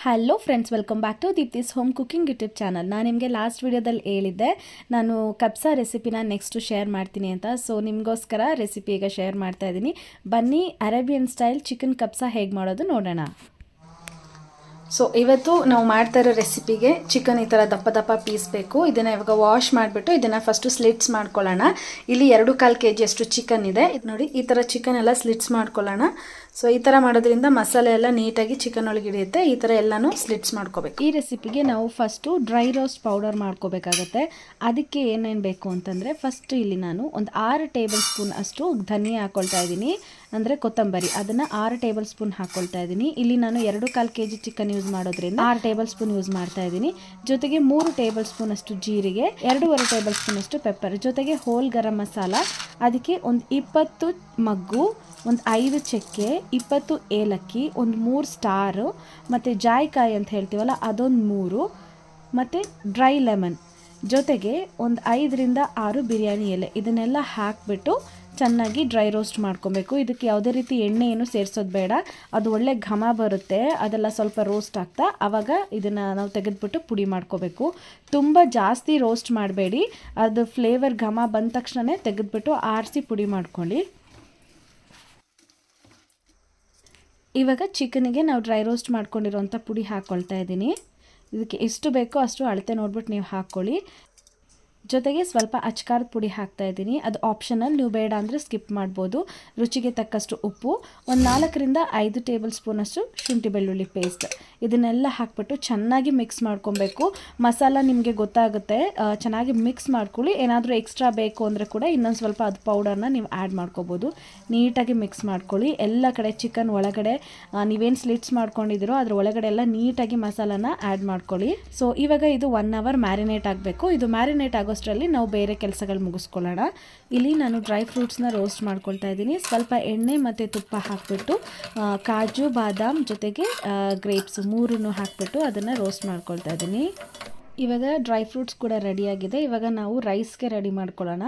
Hello friends, welcome back to Deepti's home cooking YouTube channel. ನಾನು ನಿಮಗೆ last ವಿಡಿಯೋದಲ್ಲಿ ಹೇಳಿದ್ದೆ ನಾನು ಕಬ್ಸಾ ರೆಸಿಪಿನ ನೆಕ್ಸ್ಟು ಶೇರ್ ಮಾಡ್ತೀನಿ ಅಂತ. ಸೊ ನಿಮಗೋಸ್ಕರ ರೆಸಿಪಿ ಈಗ ಶೇರ್ ಮಾಡ್ತಾ ಇದ್ದೀನಿ. ಬನ್ನಿ ಅರೇಬಿಯನ್ ಸ್ಟೈಲ್ ಚಿಕನ್ ಕಬ್ಸಾ ಹೇಗೆ ಮಾಡೋದು ನೋಡೋಣ. ಸೊ ಇವತ್ತು ನಾವು ಮಾಡ್ತಾ ಇರೋ ರೆಸಿಪಿಗೆ ಚಿಕನ್ ಈ ಥರ ದಪ್ಪ ದಪ್ಪ ಪೀಸ್ ಬೇಕು. ಇದನ್ನು ಇವಾಗ ವಾಶ್ ಮಾಡಿಬಿಟ್ಟು ಇದನ್ನು ಫಸ್ಟು ಸ್ಲಿಟ್ಸ್ ಮಾಡ್ಕೊಳ್ಳೋಣ. ಇಲ್ಲಿ 2.25 kg ಅಷ್ಟು ಚಿಕನ್ ಇದೆ. ಇದು ನೋಡಿ, ಈ ಥರ ಚಿಕನ್ ಎಲ್ಲ ಸ್ಲಿಟ್ಸ್ ಮಾಡ್ಕೊಳ್ಳೋಣ. ಸೊ ಈ ಥರ ಮಾಡೋದ್ರಿಂದ ಮಸಾಲೆ ಎಲ್ಲ ನೀಟಾಗಿ ಚಿಕನ್ ಒಳಗೆ ಹಿಡಿಯುತ್ತೆ. ಈ ಥರ ಎಲ್ಲನೂ ಸ್ಲಿಟ್ಸ್ ಮಾಡ್ಕೋಬೇಕು. ಈ ರೆಸಿಪಿಗೆ ನಾವು ಫಸ್ಟು ಡ್ರೈ ರೋಸ್ಟ್ ಪೌಡರ್ ಮಾಡ್ಕೋಬೇಕಾಗತ್ತೆ. ಅದಕ್ಕೆ ಏನೇನು ಬೇಕು ಅಂತಂದರೆ, ಫಸ್ಟ್ ಇಲ್ಲಿ ನಾನು ಒಂದು 6 ಟೇಬಲ್ ಸ್ಪೂನ್ ಅಷ್ಟು ಧನಿಯಾ ಹಾಕ್ಕೊಳ್ತಾ ಇದ್ದೀನಿ, ಅಂದರೆ ಕೊತ್ತಂಬರಿ. ಅದನ್ನು 6 ಟೇಬಲ್ ಸ್ಪೂನ್ ಹಾಕ್ಕೊಳ್ತಾ ಇದ್ದೀನಿ. ಇಲ್ಲಿ ನಾನು 2.25 kg ಚಿಕನ್ ಯೂಸ್ ಮಾಡೋದ್ರಿಂದ 6 ಟೇಬಲ್ ಸ್ಪೂನ್ ಯೂಸ್ ಮಾಡ್ತಾ ಇದ್ದೀನಿ. ಜೊತೆಗೆ 3 ಟೇಬಲ್ ಸ್ಪೂನ್ ಅಷ್ಟು ಜೀರಿಗೆ, 2.5 ಟೇಬಲ್ ಸ್ಪೂನ್ ಅಷ್ಟು ಪೆಪ್ಪರ್, ಜೊತೆಗೆ ಹೋಲ್ ಗರಂ ಮಸಾಲ, ಅದಕ್ಕೆ ಒಂದು 20 ಮಗ್ಗು, ಒಂದು 5 ಚಕ್ಕೆ, 20 ಏಲಕ್ಕಿ, ಒಂದು 3 ಸ್ಟಾರು, ಮತ್ತು ಜಾಯಿಕಾಯಿ ಅಂತ ಹೇಳ್ತೀವಲ್ಲ ಅದೊಂದು 3, ಮತ್ತು ಡ್ರೈ ಲೆಮನ್, ಜೊತೆಗೆ ಒಂದು 5ರಿಂದ 6 ಬಿರಿಯಾನಿ ಎಲೆ. ಇದನ್ನೆಲ್ಲ ಹಾಕಿಬಿಟ್ಟು ಚೆನ್ನಾಗಿ ಡ್ರೈ ರೋಸ್ಟ್ ಮಾಡ್ಕೊಬೇಕು. ಇದಕ್ಕೆ ಯಾವುದೇ ರೀತಿ ಎಣ್ಣೆ ಏನು ಸೇರಿಸೋದು ಬೇಡ. ಅದು ಒಳ್ಳೆ ಘಮ ಬರುತ್ತೆ, ಅದೆಲ್ಲ ಸ್ವಲ್ಪ ರೋಸ್ಟ್ ಆಗ್ತಾ ಆವಾಗ ಇದನ್ನು ನಾವು ತೆಗೆದುಬಿಟ್ಟು ಪುಡಿ ಮಾಡ್ಕೋಬೇಕು. ತುಂಬ ಜಾಸ್ತಿ ರೋಸ್ಟ್ ಮಾಡಬೇಡಿ, ಅದು ಫ್ಲೇವರ್ ಘಮ ಬಂದ ತಕ್ಷಣ ತೆಗೆದುಬಿಟ್ಟು ಆರಿಸಿ ಪುಡಿ ಮಾಡ್ಕೊಳ್ಳಿ. ಇವಾಗ ಚಿಕನಿಗೆ ನಾವು ಡ್ರೈ ರೋಸ್ಟ್ ಮಾಡ್ಕೊಂಡಿರೋಂಥ ಪುಡಿ ಹಾಕ್ಕೊಳ್ತಾ ಇದ್ದೀನಿ. ಇದಕ್ಕೆ ಎಷ್ಟು ಬೇಕೋ ಅಷ್ಟು ಅಳತೆ ನೋಡ್ಬಿಟ್ಟು ನೀವು ಹಾಕ್ಕೊಳ್ಳಿ. ಜೊತೆಗೆ ಸ್ವಲ್ಪ ಅಚ್ಕಾರದ ಪುಡಿ ಹಾಕ್ತಾ ಇದ್ದೀನಿ. ಅದು ಆಪ್ಷನಲ್, ನೀವು ಬೇಡ ಅಂದರೆ ಸ್ಕಿಪ್ ಮಾಡ್ಬೋದು. ರುಚಿಗೆ ತಕ್ಕಷ್ಟು ಉಪ್ಪು, ಒಂದು 4ರಿಂದ 5 ಟೇಬಲ್ ಸ್ಪೂನಷ್ಟು ಶುಂಠಿ ಬೆಳ್ಳುಳ್ಳಿ ಪೇಸ್ಟ್, ಇದನ್ನೆಲ್ಲ ಹಾಕ್ಬಿಟ್ಟು ಚೆನ್ನಾಗಿ ಮಿಕ್ಸ್ ಮಾಡ್ಕೊಬೇಕು. ಮಸಾಲ ನಿಮಗೆ ಗೊತ್ತಾಗುತ್ತೆ, ಚೆನ್ನಾಗಿ ಮಿಕ್ಸ್ ಮಾಡ್ಕೊಳ್ಳಿ. ಏನಾದರೂ ಎಕ್ಸ್ಟ್ರಾ ಬೇಕು ಅಂದರೆ ಕೂಡ ಇನ್ನೊಂದು ಸ್ವಲ್ಪ ಅದು ಪೌಡರ್ನ ನೀವು ಆ್ಯಡ್ ಮಾಡ್ಕೋಬೋದು. ನೀಟಾಗಿ ಮಿಕ್ಸ್ ಮಾಡ್ಕೊಳ್ಳಿ. ಎಲ್ಲ ಕಡೆ ಚಿಕನ್ ಒಳಗಡೆ ನೀವೇನು ಸ್ಲಿಟ್ಸ್ ಮಾಡ್ಕೊಂಡಿದ್ದೀರೋ ಅದ್ರ ಒಳಗಡೆ ಎಲ್ಲ ನೀಟಾಗಿ ಮಸಾಲಾನ ಆ್ಯಡ್ ಮಾಡ್ಕೊಳ್ಳಿ. ಸೊ ಇವಾಗ ಇದು 1 hour ಮ್ಯಾರಿನೇಟ್ ಆಗಬೇಕು. ಇದು ಮ್ಯಾರಿನೇಟ್ ಆಗೋಷ್ಟರಲ್ಲಿ ನಾವು ಬೇರೆ ಕೆಲಸಗಳು ಮುಗಿಸ್ಕೊಳ್ಳೋಣ. ಇಲ್ಲಿ ನಾನು ಡ್ರೈ ಫ್ರೂಟ್ಸ್ನ ರೋಸ್ಟ್ ಮಾಡ್ಕೊಳ್ತಾ ಇದ್ದೀನಿ. ಸ್ವಲ್ಪ ಎಣ್ಣೆ ಮತ್ತು ತುಪ್ಪ ಹಾಕಿಬಿಟ್ಟು ಕಾಜು, ಬಾದಾಮ್, ಜೊತೆಗೆ ಗ್ರೇಪ್ಸ್ 3 ಹಾಕಿಬಿಟ್ಟು ಅದನ್ನು ರೋಸ್ಟ್ ಮಾಡ್ಕೊಳ್ತಾ ಇದ್ದೀನಿ. ಇವಾಗ ಡ್ರೈ ಫ್ರೂಟ್ಸ್ ಕೂಡ ರೆಡಿಯಾಗಿದೆ. ಇವಾಗ ನಾವು ರೈಸ್ಗೆ ರೆಡಿ ಮಾಡ್ಕೊಳ್ಳೋಣ.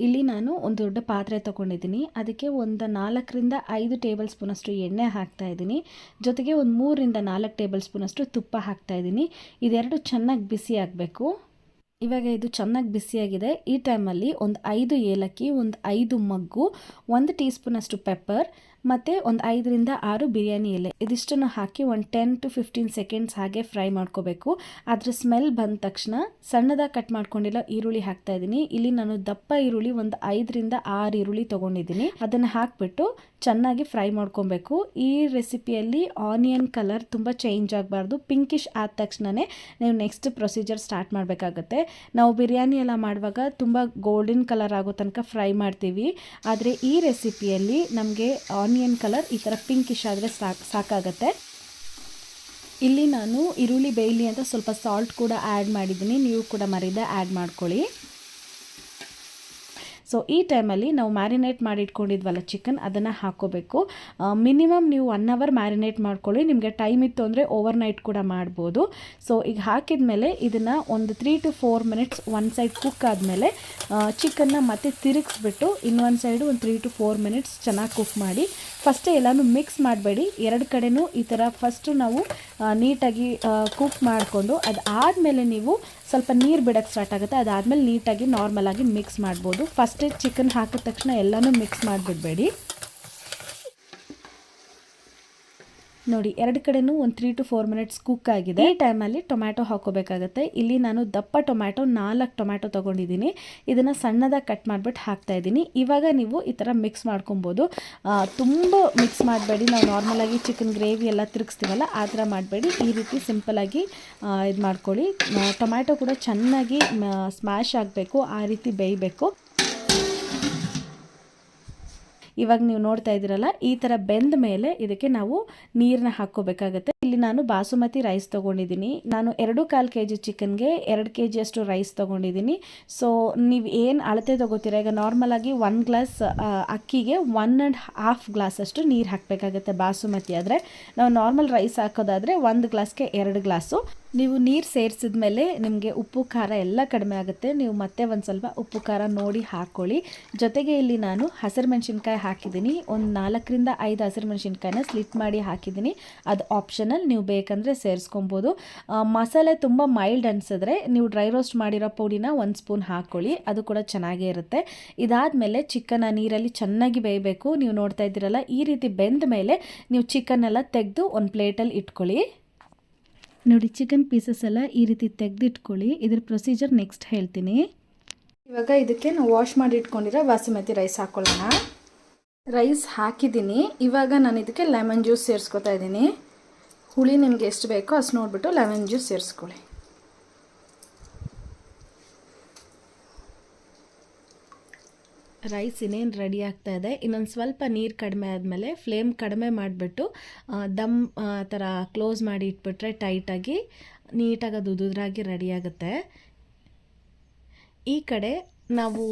ಇಲ್ಲಿ ನಾನು ಒಂದು ದೊಡ್ಡ ಪಾತ್ರೆ ತೊಗೊಂಡಿದ್ದೀನಿ. ಅದಕ್ಕೆ ಒಂದು 4ರಿಂದ 5 ಟೇಬಲ್ ಸ್ಪೂನಷ್ಟು ಎಣ್ಣೆ ಹಾಕ್ತಾ ಇದ್ದೀನಿ. ಜೊತೆಗೆ ಒಂದು 3ರಿಂದ 4 ಟೇಬಲ್ ಸ್ಪೂನಷ್ಟು ತುಪ್ಪ ಹಾಕ್ತಾ ಇದ್ದೀನಿ. ಇದೆರಡು ಚೆನ್ನಾಗಿ ಬಿಸಿ ಆಗಬೇಕು. ಇವಾಗ ಇದು ಚೆನ್ನಾಗಿ ಬಿಸಿಯಾಗಿದೆ. ಈ ಟೈಮಲ್ಲಿ ಒಂದು 5 ಏಲಕ್ಕಿ, ಒಂದು 5 ಮಗ್ಗು, 1 ಟೀ ಸ್ಪೂನಷ್ಟು ಪೆಪ್ಪರ್, ಮತ್ತು ಒಂದು 5ರಿಂದ 6 ಬಿರಿಯಾನಿ ಎಲೆ, ಇದಿಷ್ಟನ್ನು ಹಾಕಿ ಒಂದು 10 to 15 ಸೆಕೆಂಡ್ಸ್ ಹಾಗೆ ಫ್ರೈ ಮಾಡ್ಕೋಬೇಕು. ಅದರ ಸ್ಮೆಲ್ ಬಂದ ತಕ್ಷಣ ಸಣ್ಣದಾಗಿ ಕಟ್ ಮಾಡ್ಕೊಂಡಿರೋ ಈರುಳ್ಳಿ ಹಾಕ್ತಾ ಇದ್ದೀನಿ. ಇಲ್ಲಿ ನಾನು ದಪ್ಪ ಈರುಳ್ಳಿ ಒಂದು 5ರಿಂದ 6 ಈರುಳ್ಳಿ ತೊಗೊಂಡಿದ್ದೀನಿ. ಅದನ್ನು ಹಾಕಿಬಿಟ್ಟು ಚೆನ್ನಾಗಿ ಫ್ರೈ ಮಾಡ್ಕೊಬೇಕು. ಈ ರೆಸಿಪಿಯಲ್ಲಿ ಆನಿಯನ್ ಕಲರ್ ತುಂಬ ಚೇಂಜ್ ಆಗಬಾರ್ದು. ಪಿಂಕಿಶ್ ಆದ ತಕ್ಷಣವೇ ನೀವು ನೆಕ್ಸ್ಟ್ ಪ್ರೊಸೀಜರ್ ಸ್ಟಾರ್ಟ್ ಮಾಡಬೇಕಾಗತ್ತೆ. ನಾವು ಬಿರಿಯಾನಿ ಎಲ್ಲ ಮಾಡುವಾಗ ತುಂಬ ಗೋಲ್ಡನ್ ಕಲರ್ ಆಗೋ ತನಕ ಫ್ರೈ ಮಾಡ್ತೀವಿ. ಆದರೆ ಈ ರೆಸಿಪಿಯಲ್ಲಿ ನಮಗೆ ಆನಿಯನ್ ಕಲರ್ ಈ ಥರ ಪಿಂಕಿಶ್ ಆದರೆ ಸಾಕಾಗತ್ತೆ. ಇಲ್ಲಿ ನಾನು ಈರುಳ್ಳಿ ಬೇಯಲಿ ಅಂತ ಸ್ವಲ್ಪ ಸಾಲ್ಟ್ ಕೂಡ ಆ್ಯಡ್ ಮಾಡಿದ್ದೀನಿ. ನೀವು ಕೂಡ ಮರೀದೆ ಆ್ಯಡ್ ಮಾಡ್ಕೊಳ್ಳಿ. ಸೊ ಈ ಟೈಮಲ್ಲಿ ನಾವು ಮ್ಯಾರಿನೇಟ್ ಮಾಡಿ ಇಟ್ಕೊಂಡಿದ್ವಲ್ಲ ಚಿಕನ್, ಅದನ್ನು ಹಾಕ್ಕೋಬೇಕು. ಮಿನಿಮಮ್ ನೀವು 1 hour ಮ್ಯಾರಿನೇಟ್ ಮಾಡ್ಕೊಳ್ಳಿ. ನಿಮಗೆ ಟೈಮ್ ಇತ್ತು ಅಂದರೆ ಓವರ್ನೈಟ್ ಕೂಡ ಮಾಡ್ಬೋದು. ಸೊ ಈಗ ಹಾಕಿದ ಮೇಲೆ ಇದನ್ನು ಒಂದು 3 to 4 minutes ಒಂದು ಸೈಡ್ ಕುಕ್ ಆದಮೇಲೆ ಚಿಕನ್ನ ಮತ್ತೆ ತಿರುಗಿಸ್ಬಿಟ್ಟು ಇನ್ನೊಂದು ಸೈಡು ಒಂದು 3 to 4 minutes ಚೆನ್ನಾಗಿ ಕುಕ್ ಮಾಡಿ. ಫಸ್ಟೇ ಎಲ್ಲನೂ ಮಿಕ್ಸ್ ಮಾಡಬೇಡಿ. 2 ಕಡೆನೂ ಈ ಥರ ಫಸ್ಟು ನಾವು ನೀಟಾಗಿ ಕುಕ್ ಮಾಡಿಕೊಂಡು ಅದಾದಮೇಲೆ ನೀವು ಸ್ವಲ್ಪ ನೀರು ಬಿಡೋಕ್ಕೆ ಸ್ಟಾರ್ಟ್ ಆಗುತ್ತೆ. ಅದಾದಮೇಲೆ ನೀಟಾಗಿ ನಾರ್ಮಲಾಗಿ ಮಿಕ್ಸ್ ಮಾಡ್ಬೋದು. ಫಸ್ಟೇ ಚಿಕನ್ ಹಾಕಿದ ತಕ್ಷಣ ಎಲ್ಲನೂ ಮಿಕ್ಸ್ ಮಾಡಿಬಿಡಬೇಡಿ. ನೋಡಿ, 2 ಕಡೆನೂ ಒಂದು 3 to 4 minutes ಕುಕ್ ಆಗಿದೆ. ಈ ಟೈಮಲ್ಲಿ ಟೊಮ್ಯಾಟೊ ಹಾಕೋಬೇಕಾಗತ್ತೆ. ಇಲ್ಲಿ ನಾನು ದಪ್ಪ ಟೊಮ್ಯಾಟೊ 4 ಟೊಮ್ಯಾಟೊ ತೊಗೊಂಡಿದ್ದೀನಿ. ಇದನ್ನು ಸಣ್ಣದಾಗಿ ಕಟ್ ಮಾಡಿಬಿಟ್ಟು ಹಾಕ್ತಾ ಇದ್ದೀನಿ. ಇವಾಗ ನೀವು ಈ ಥರ ಮಿಕ್ಸ್ ಮಾಡ್ಕೊಬೋದು. ತುಂಬ ಮಿಕ್ಸ್ ಮಾಡಬೇಡಿ. ನಾವು ನಾರ್ಮಲಾಗಿ ಚಿಕನ್ ಗ್ರೇವಿ ಎಲ್ಲ ತಿರುಗಿಸ್ತೀವಲ್ಲ ಆ ಥರ ಮಾಡಬೇಡಿ. ಈ ರೀತಿ ಸಿಂಪಲಾಗಿ ಇದು ಮಾಡ್ಕೊಳ್ಳಿ. ಟೊಮ್ಯಾಟೊ ಕೂಡ ಚೆನ್ನಾಗಿ ಸ್ಮ್ಯಾಶ್ ಆಗಬೇಕು, ಆ ರೀತಿ ಬೇಯಬೇಕು. ಇವಾಗ ನೀವು ನೋಡ್ತಾ ಇದ್ದೀರಲ್ಲ, ಈ ಥರ ಬೆಂದ ಮೇಲೆ ಇದಕ್ಕೆ ನಾವು ನೀರನ್ನ ಹಾಕ್ಕೋಬೇಕಾಗತ್ತೆ. ಇಲ್ಲಿ ನಾನು ಬಾಸುಮತಿ ರೈಸ್ ತೊಗೊಂಡಿದ್ದೀನಿ. ನಾನು 2.25 kg ಚಿಕನ್ಗೆ 2 kg ಅಷ್ಟು ರೈಸ್ ತೊಗೊಂಡಿದ್ದೀನಿ. ಸೊ ನೀವು ಏನು ಅಳತೆ ತೊಗೋತೀರಾ, ಈಗ ನಾರ್ಮಲಾಗಿ 1 ಗ್ಲಾಸ್ ಅಕ್ಕಿಗೆ 1.5 ಗ್ಲಾಸ್ ಅಷ್ಟು ನೀರು ಹಾಕಬೇಕಾಗತ್ತೆ. ಬಾಸುಮತಿ ಆದರೆ, ನಾವು ನಾರ್ಮಲ್ ರೈಸ್ ಹಾಕೋದಾದರೆ 1 ಗ್ಲಾಸ್ಗೆ 2 ಗ್ಲಾಸು. ನೀವು ನೀರು ಸೇರಿಸಿದ ಮೇಲೆ ನಿಮಗೆ ಉಪ್ಪು ಖಾರ ಎಲ್ಲ ಕಡಿಮೆ ಆಗುತ್ತೆ. ನೀವು ಮತ್ತೆ ಒಂದು ಸ್ವಲ್ಪ ಉಪ್ಪು ಖಾರ ನೋಡಿ ಹಾಕ್ಕೊಳ್ಳಿ. ಜೊತೆಗೆ ಇಲ್ಲಿ ನಾನು ಹಸಿರು ಮೆಣಸಿನ್ಕಾಯಿ ಹಾಕಿದ್ದೀನಿ. ಒಂದು 4ರಿಂದ 5 ಹಸಿರು ಮೆಣಸಿನ್ಕಾಯಿನ ಸ್ಲಿಟ್ ಮಾಡಿ ಹಾಕಿದ್ದೀನಿ. ಅದು ಆಪ್ಷನಲ್, ನೀವು ಬೇಕಂದರೆ ಸೇರಿಸ್ಕೊಬೋದು. ಮಸಾಲೆ ತುಂಬ ಮೈಲ್ಡ್ ಅನಿಸಿದ್ರೆ ನೀವು ಡ್ರೈ ರೋಸ್ಟ್ ಮಾಡಿರೋ ಪುಡಿನ 1 ಸ್ಪೂನ್ ಹಾಕ್ಕೊಳ್ಳಿ, ಅದು ಕೂಡ ಚೆನ್ನಾಗೇ ಇರುತ್ತೆ. ಇದಾದಮೇಲೆ ಚಿಕನ್ನ ನೀರಲ್ಲಿ ಚೆನ್ನಾಗಿ ಬೇಯಬೇಕು. ನೀವು ನೋಡ್ತಾ ಇದ್ದೀರಲ್ಲ, ಈ ರೀತಿ ಬೆಂದ ಮೇಲೆ ನೀವು ಚಿಕನ್ನೆಲ್ಲ ತೆಗೆದು ಒಂದು ಪ್ಲೇಟಲ್ಲಿ ಇಟ್ಕೊಳ್ಳಿ. ನೋಡಿ, ಚಿಕನ್ ಪೀಸಸ್ ಎಲ್ಲ ಈ ರೀತಿ ತೆಗೆದಿಟ್ಕೊಳ್ಳಿ. ಇದ್ರ ಪ್ರೊಸೀಜರ್ ನೆಕ್ಸ್ಟ್ ಹೇಳ್ತೀನಿ. ಇವಾಗ ಇದಕ್ಕೆ ನಾವು ವಾಶ್ ಮಾಡಿ ಇಟ್ಕೊಂಡಿರೋ ಬಾಸುಮತಿ ರೈಸ್ ಹಾಕ್ಕೊಳ್ಳೋಣ. ರೈಸ್ ಹಾಕಿದ್ದೀನಿ. ಇವಾಗ ನಾನು ಇದಕ್ಕೆ ಲೆಮನ್ ಜ್ಯೂಸ್ ಸೇರಿಸ್ಕೊತಾ ಇದ್ದೀನಿ. ಹುಳಿ ನಿಮಗೆ ಎಷ್ಟು ಬೇಕೋ ಅಷ್ಟು ನೋಡಿಬಿಟ್ಟು ಲೆಮನ್ ಜ್ಯೂಸ್ ಸೇರಿಸ್ಕೊಳ್ಳಿ. ರೈಸ್ ಇನ್ನೇನು ರೆಡಿ ಆಗ್ತಾ ಇದೆ. ಇನ್ನೊಂದು ಸ್ವಲ್ಪ ನೀರು ಕಡಿಮೆ ಆದಮೇಲೆ ಫ್ಲೇಮ್ ಕಡಿಮೆ ಮಾಡಿಬಿಟ್ಟು ದಮ್ ಥರ ಕ್ಲೋಸ್ ಮಾಡಿ ಇಟ್ಬಿಟ್ರೆ ಟೈಟಾಗಿ ನೀಟಾಗಿ ಅದು ಉದುರಾಗಿ ರೆಡಿ ಆಗುತ್ತೆ. ಈ ಕಡೆ ನಾವು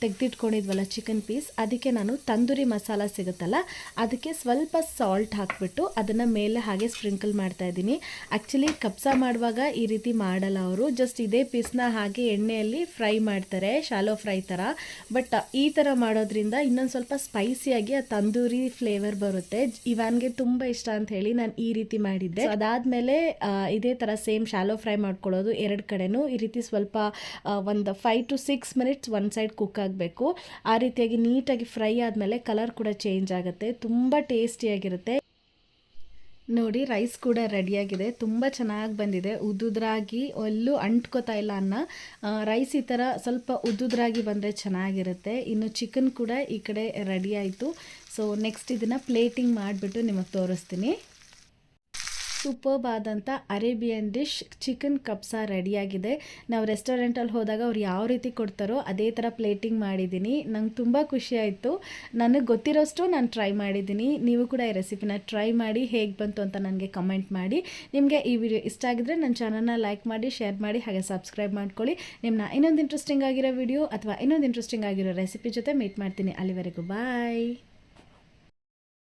ತೆಗೆದಿಟ್ಕೊಂಡಿದ್ವಲ್ಲ ಚಿಕನ್ ಪೀಸ್, ಅದಕ್ಕೆ ನಾನು ತಂದೂರಿ ಮಸಾಲ ಸಿಗುತ್ತಲ್ಲ, ಅದಕ್ಕೆ ಸ್ವಲ್ಪ ಸಾಲ್ಟ್ ಹಾಕಿಬಿಟ್ಟು ಅದನ್ನು ಮೇಲೆ ಹಾಗೆ ಸ್ಪ್ರಿಂಕಲ್ ಮಾಡ್ತಾಯಿದ್ದೀನಿ. ಆ್ಯಕ್ಚುಲಿ ಕಬ್ಸಾ ಮಾಡುವಾಗ ಈ ರೀತಿ ಮಾಡಲ್ಲ ಅವರು, ಜಸ್ಟ್ ಇದೇ ಪೀಸ್ನ ಹಾಗೆ ಎಣ್ಣೆಯಲ್ಲಿ ಫ್ರೈ ಮಾಡ್ತಾರೆ, ಶಾಲೋ ಫ್ರೈ ಥರ. ಬಟ್ ಈ ಥರ ಮಾಡೋದ್ರಿಂದ ಇನ್ನೊಂದು ಸ್ವಲ್ಪ ಸ್ಪೈಸಿಯಾಗಿ ಆ ತಂದೂರಿ ಫ್ಲೇವರ್ ಬರುತ್ತೆ. ಇವಾನ್ಗೆ ತುಂಬ ಇಷ್ಟ ಅಂತ ಹೇಳಿ ನಾನು ಈ ರೀತಿ ಮಾಡಿದ್ದೆ. ಅದಾದಮೇಲೆ ಇದೇ ಥರ ಸೇಮ್ ಶಾಲೋ ಫ್ರೈ ಮಾಡ್ಕೊಳ್ಳೋದು 2 ಕಡೆನೂ. ಈ ರೀತಿ ಸ್ವಲ್ಪ ಒಂದು 5 to 6 ಮಿನಿಟ್ಸ್ ಒಂದು ಸೈಡ್ ಕುಕ್ ಆಗಬೇಕು. ಆ ರೀತಿಯಾಗಿ ನೀಟಾಗಿ ಫ್ರೈ ಆದಮೇಲೆ ಕಲರ್ ಕೂಡ ಚೇಂಜ್ ಆಗುತ್ತೆ, ತುಂಬ ಟೇಸ್ಟಿಯಾಗಿರುತ್ತೆ. ನೋಡಿ, ರೈಸ್ ಕೂಡ ರೆಡಿಯಾಗಿದೆ, ತುಂಬ ಚೆನ್ನಾಗಿ ಬಂದಿದೆ. ಉದ್ದುದ್ರಾಗಿ ಎಲ್ಲೂ ಅಂಟ್ಕೋತಾ ಇಲ್ಲ ಅನ್ನ. ರೈಸ್ ಈ ಥರ ಸ್ವಲ್ಪ ಉದ್ದುದ್ರಾಗಿ ಬಂದರೆ ಚೆನ್ನಾಗಿರುತ್ತೆ. ಇನ್ನು ಚಿಕನ್ ಕೂಡ ಈ ಕಡೆ ರೆಡಿ ಆಯಿತು. ಸೊ ನೆಕ್ಸ್ಟ್ ಇದನ್ನು ಪ್ಲೇಟಿಂಗ್ ಮಾಡಿಬಿಟ್ಟು ನಿಮಗೆ ತೋರಿಸ್ತೀನಿ. ಸೂಪರ್ಬ್ ಆದಂಥ ಅರೇಬಿಯನ್ ಡಿಶ್ ಚಿಕನ್ ಕಬ್ಸಾ ರೆಡಿಯಾಗಿದೆ. ನಾವು ರೆಸ್ಟೋರೆಂಟಲ್ಲಿ ಹೋದಾಗ ಅವ್ರು ಯಾವ ರೀತಿ ಕೊಡ್ತಾರೋ ಅದೇ ಥರ ಪ್ಲೇಟಿಂಗ್ ಮಾಡಿದ್ದೀನಿ. ನಂಗೆ ತುಂಬ ಖುಷಿ ಆಯಿತು. ನನಗೆ ಗೊತ್ತಿರೋಷ್ಟು ನಾನು ಟ್ರೈ ಮಾಡಿದ್ದೀನಿ. ನೀವು ಕೂಡ ಈ ರೆಸಿಪಿನ ಟ್ರೈ ಮಾಡಿ ಹೇಗೆ ಬಂತು ಅಂತ ನನಗೆ ಕಮೆಂಟ್ ಮಾಡಿ. ನಿಮಗೆ ಈ ವಿಡಿಯೋ ಇಷ್ಟ ಆಗಿದ್ರೆ ನನ್ನ ಚಾನಲ್ನ ಲೈಕ್ ಮಾಡಿ, ಶೇರ್ ಮಾಡಿ, ಹಾಗೆ ಸಬ್ಸ್ಕ್ರೈಬ್ ಮಾಡ್ಕೊಳ್ಳಿ. ನಿಮ್ಮನ್ನ ಇನ್ನೊಂದು ಇಂಟ್ರೆಸ್ಟಿಂಗ್ ಆಗಿರೋ ವಿಡಿಯೋ ಅಥವಾ ಇನ್ನೊಂದು ಇಂಟ್ರೆಸ್ಟಿಂಗ್ ಆಗಿರೋ ರೆಸಿಪಿ ಜೊತೆ ಮೀಟ್ ಮಾಡ್ತೀನಿ. ಅಲ್ಲಿವರೆಗೂ ಬಾಯ್.